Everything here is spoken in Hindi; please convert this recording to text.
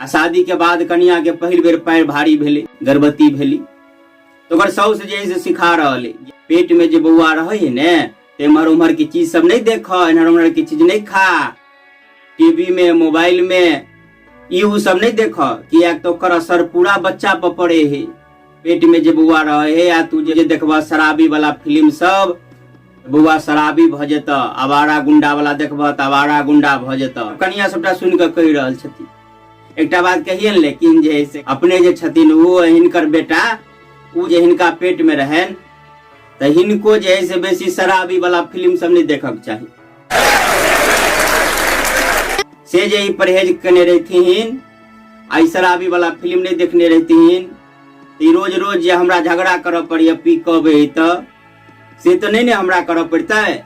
शादी के बाद कन्या के पहिल बेर पैर भारी भेले, गर्भवती भेली तो ओकर साउस जे से सिखा रहे पेट में जे बउआ रहे ने एमहर उमहर की चीज सब नहीं देख, इधर उमहर की चीज नहीं खा, टीवी में मोबाइल में यू सब नहीं देख कि एक तो ओकर असर पूरा बच्चा पर पड़े है। पेट में जे बउआ रहे है या तू जे देखबा शराबी वाला फिल्म सब, बउआ शराबी भ जेत, आवारा गुंडा वाला देखबा त आवारा गुंडा भ जेत। कनिया सबटा सुन के कहि रहल छथि। एकटा बात कहिए लेकिन जे से अपने जे छथिन वो हिनकर बेटा उ जे हिनका पेट में रहन त हिनको जे है से बेसी शराबी वाला फिल्म सब नहीं देखक चाहिए। से जे ही परहेज करने रहतीन, आई शराबी वाला फिल्म नहीं देखने रहतीन, रोज रोज जे हमरा झगड़ा कर पड़िए पी कबे त से तो नहीं ने हमरा कर पड़ता है।